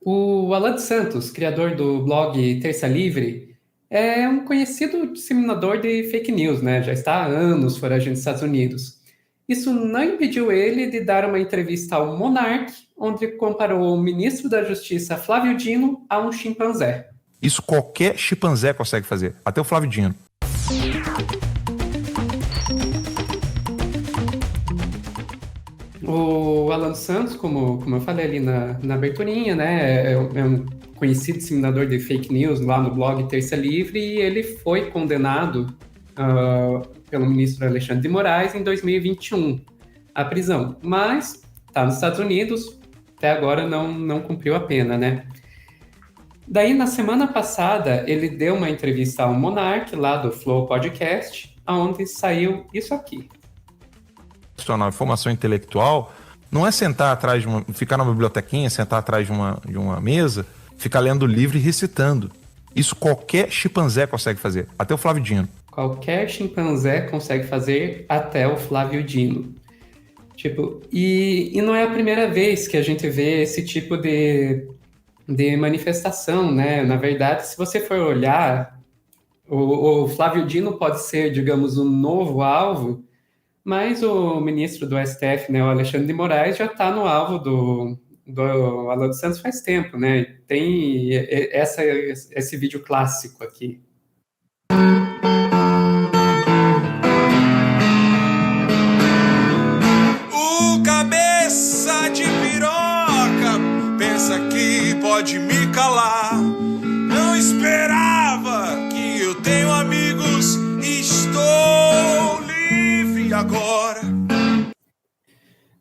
O Alan dos Santos, criador do blog Terça Livre, é um conhecido disseminador de fake news, né? Já está há anos foragido nos Estados Unidos. Isso não impediu ele de dar uma entrevista ao Monark, onde comparou o ministro da Justiça Flávio Dino a um chimpanzé. Isso qualquer chimpanzé consegue fazer, até o Flávio Dino. O Alan dos Santos, como eu falei ali na aberturinha, né, é um conhecido disseminador de fake news lá no blog Terça Livre, e ele foi condenado pelo ministro Alexandre de Moraes em 2021 à prisão. Mas está nos Estados Unidos, até agora não cumpriu a pena, né? Daí, na semana passada, ele deu uma entrevista ao Monark, lá do Flow Podcast, onde saiu isso aqui. Formação intelectual não é sentar atrás de ficar numa bibliotequinha, sentar atrás de uma mesa, ficar lendo livro e recitando. Isso qualquer chimpanzé consegue fazer, até o Flávio Dino. Qualquer chimpanzé consegue fazer, até o Flávio Dino. E não é a primeira vez que a gente vê esse tipo de manifestação, né? Na verdade, se você for olhar, o Flávio Dino pode ser, digamos, um novo alvo, mas o ministro do STF, né, o Alexandre de Moraes, já está no alvo do Alan dos Santos faz tempo, né? Tem esse vídeo clássico aqui. O cabeça de piroca pensa que pode me calar. Não esperava que eu tenho amigos, estou livre agora.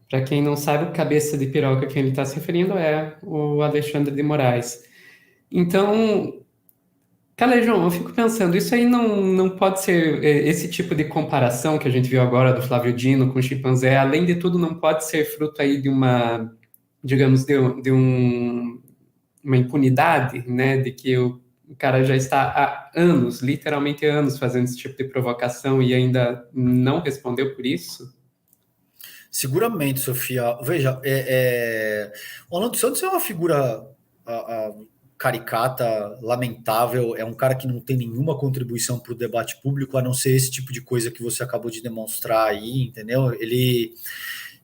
Para quem não sabe, o cabeça de piroca a quem ele está se referindo é o Alexandre de Moraes. Então, Calejão, eu fico pensando, isso aí não pode ser esse tipo de comparação que a gente viu agora do Flávio Dino com o chimpanzé, além de tudo, não pode ser fruto aí de uma, digamos, uma impunidade, né, de que o cara já está há anos, literalmente anos, fazendo esse tipo de provocação e ainda não respondeu por isso? Seguramente, Sofia. Veja, o Orlando Santos é uma figura caricata, lamentável, é um cara que não tem nenhuma contribuição para o debate público, a não ser esse tipo de coisa que você acabou de demonstrar aí, entendeu? Ele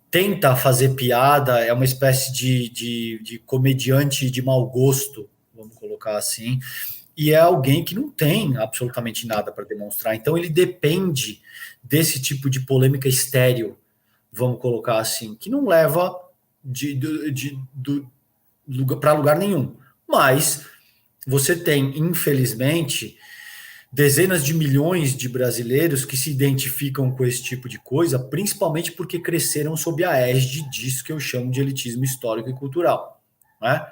tenta fazer piada, é uma espécie de comediante de mau gosto, vamos colocar assim, e é alguém que não tem absolutamente nada para demonstrar, então ele depende desse tipo de polêmica estéril, vamos colocar assim, que não leva para lugar nenhum. Mas você tem, infelizmente, dezenas de milhões de brasileiros que se identificam com esse tipo de coisa, principalmente porque cresceram sob a égide disso que eu chamo de elitismo histórico e cultural, né?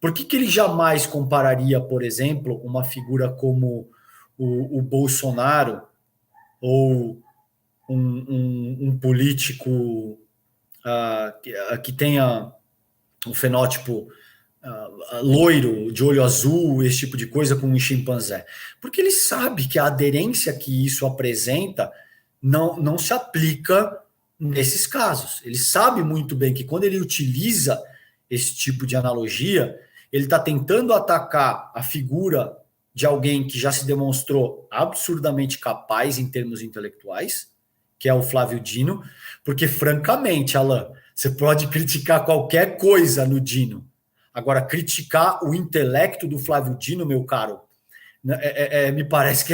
Por que ele jamais compararia, por exemplo, uma figura como o Bolsonaro ou um político que tenha um fenótipo loiro, de olho azul, esse tipo de coisa, com um chimpanzé? Porque ele sabe que a aderência que isso apresenta não se aplica nesses casos. Ele sabe muito bem que quando ele utiliza esse tipo de analogia, ele está tentando atacar a figura de alguém que já se demonstrou absurdamente capaz em termos intelectuais, que é o Flávio Dino, porque, francamente, Alan, você pode criticar qualquer coisa no Dino. Agora, criticar o intelecto do Flávio Dino, meu caro, me parece que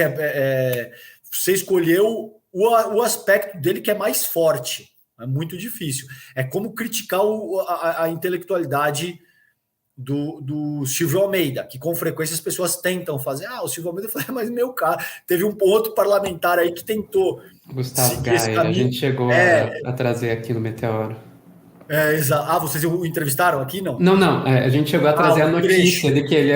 você escolheu o aspecto dele que é mais forte. É muito difícil. É como criticar a intelectualidade do Silvio Almeida, que com frequência as pessoas tentam fazer. O Silvio Almeida falou, mas meu cara, teve um outro parlamentar aí que tentou. Gustavo Gayer, a gente chegou a trazer aqui no Meteoro. Exato. Vocês o entrevistaram aqui, não? Não, a gente chegou a trazer a notícia de que ele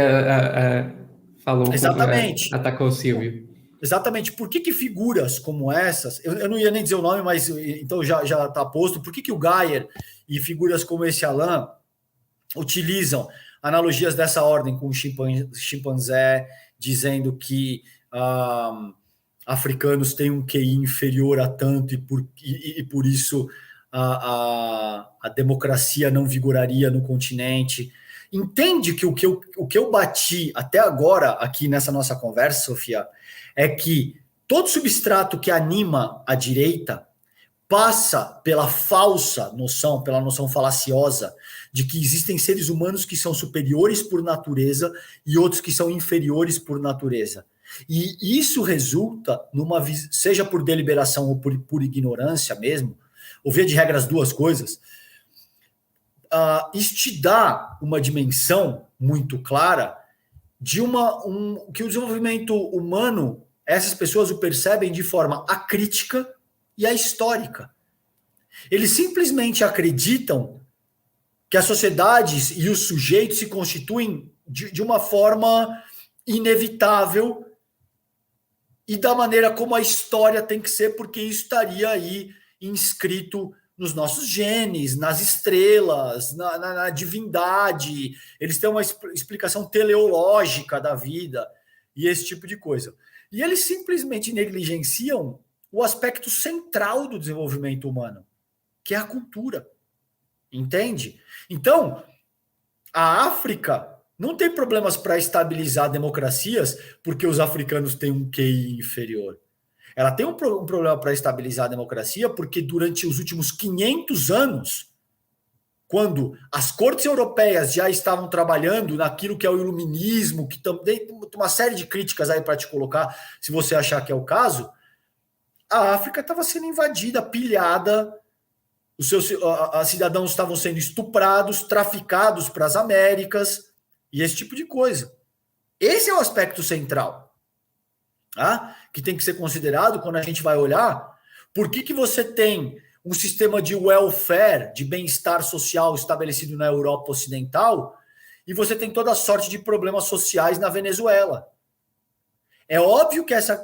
falou, exatamente. Atacou o Silvio. Exatamente. Por que figuras como essas, eu não ia nem dizer o nome, mas então já está posto, por que o Gayer e figuras como esse Alan utilizam analogias dessa ordem com o chimpanzé, dizendo que africanos têm um QI inferior a tanto e por isso a democracia não vigoraria no continente, Entende que o que eu bati até agora aqui nessa nossa conversa, Sofia, é que todo substrato que anima a direita passa pela falsa noção, pela noção falaciosa de que existem seres humanos que são superiores por natureza e outros que são inferiores por natureza. E isso resulta seja por deliberação ou por ignorância mesmo, ou via de regra as duas coisas, isso te dá uma dimensão muito clara de que o desenvolvimento humano, essas pessoas o percebem de forma acrítica e ahistórica. Eles simplesmente acreditam que as sociedades e os sujeitos se constituem de uma forma inevitável e da maneira como a história tem que ser, porque isso estaria aí inscrito nos nossos genes, nas estrelas, na divindade. Eles têm uma explicação teleológica da vida e esse tipo de coisa. E eles simplesmente negligenciam o aspecto central do desenvolvimento humano, que é a cultura. Entende? Então, a África não tem problemas para estabilizar democracias porque os africanos têm um QI inferior. Ela tem um problema para estabilizar a democracia porque durante os últimos 500 anos, quando as cortes europeias já estavam trabalhando naquilo que é o iluminismo, que tem uma série de críticas aí para te colocar, se você achar que é o caso, a África estava sendo invadida, pilhada, os seus cidadãos estavam sendo estuprados, traficados para as Américas e esse tipo de coisa. Esse é o aspecto central, tá? Que tem que ser considerado quando a gente vai olhar por que você tem um sistema de welfare, de bem-estar social estabelecido na Europa Ocidental e você tem toda sorte de problemas sociais na Venezuela. É óbvio que essa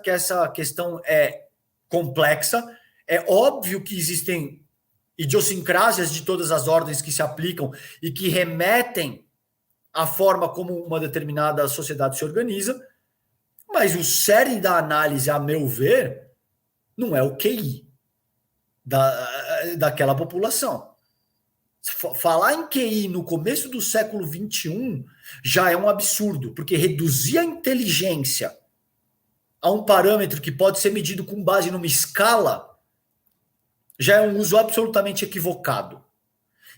questão é complexa, é óbvio que existem idiosincrásias de todas as ordens que se aplicam e que remetem à forma como uma determinada sociedade se organiza, mas o cerne da análise, a meu ver, não é o QI daquela população. Falar em QI no começo do século XXI já é um absurdo, porque reduzir a inteligência a um parâmetro que pode ser medido com base numa escala já é um uso absolutamente equivocado.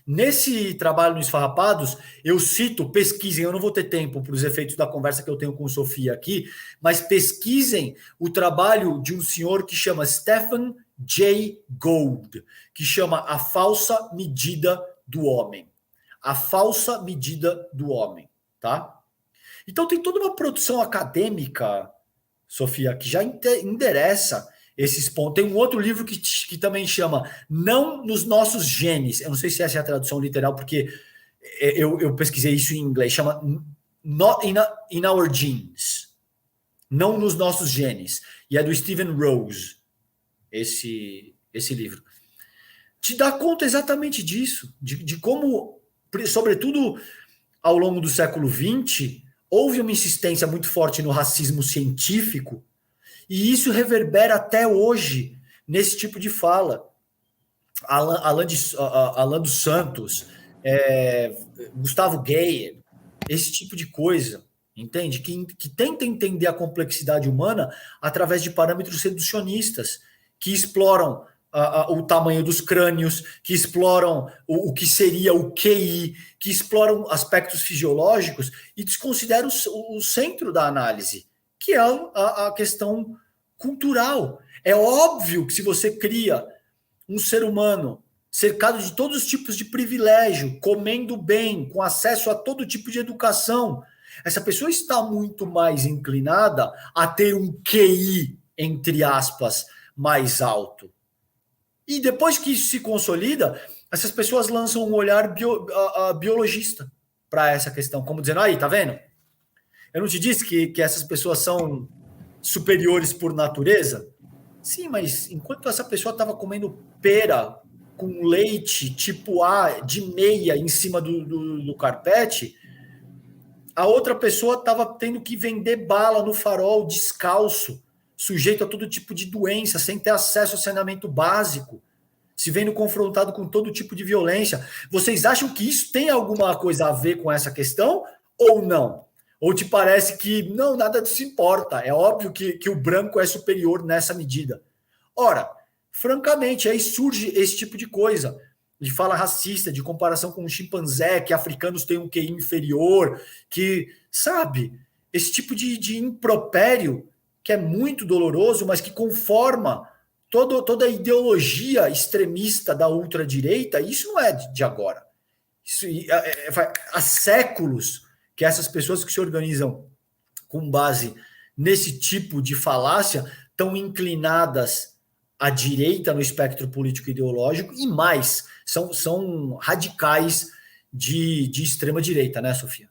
Nesse trabalho no Esfarrapados, eu cito, pesquisem, eu não vou ter tempo para os efeitos da conversa que eu tenho com Sofia aqui, mas pesquisem o trabalho de um senhor que chama Stephen Jay Gould, que chama A Falsa Medida do Homem. A Falsa Medida do Homem, tá? Então tem toda uma produção acadêmica, Sofia, que já endereça esses pontos. Tem um outro livro que também chama Não nos Nossos Genes. Eu não sei se essa é a tradução literal, porque eu pesquisei isso em inglês. Chama Not in Our Genes. Não nos Nossos Genes. E é do Stephen Rose, esse livro. Te dá conta exatamente disso, de como, sobretudo ao longo do século XX, houve uma insistência muito forte no racismo científico, e isso reverbera até hoje nesse tipo de fala. Alan dos Santos, Gustavo Geyer, esse tipo de coisa, entende? Que tenta entender a complexidade humana através de parâmetros reducionistas, que exploram o tamanho dos crânios, que exploram o que seria o QI, que exploram aspectos fisiológicos e desconsideram o centro da análise, que é a questão cultural. É óbvio que se você cria um ser humano cercado de todos os tipos de privilégio, comendo bem, com acesso a todo tipo de educação, essa pessoa está muito mais inclinada a ter um QI, entre aspas, mais alto. E depois que isso se consolida, essas pessoas lançam um olhar biologista para essa questão, como dizendo, aí, tá vendo? Eu não te disse que essas pessoas são superiores por natureza? Sim, mas enquanto essa pessoa estava comendo pera com leite tipo A de meia em cima do carpete, a outra pessoa estava tendo que vender bala no farol descalço, sujeito a todo tipo de doença, sem ter acesso ao saneamento básico, se vendo confrontado com todo tipo de violência. Vocês acham que isso tem alguma coisa a ver com essa questão ou não? Ou te parece que não, nada disso importa? É óbvio que o branco é superior nessa medida. Ora, francamente, aí surge esse tipo de coisa, de fala racista, de comparação com um chimpanzé, que africanos têm um QI inferior, que, sabe, esse tipo de impropério que é muito doloroso, mas que conforma toda a ideologia extremista da ultradireita. Isso não é de agora. Isso, há séculos que essas pessoas que se organizam com base nesse tipo de falácia estão inclinadas à direita no espectro político ideológico e mais, são radicais de extrema direita, né, Sofia?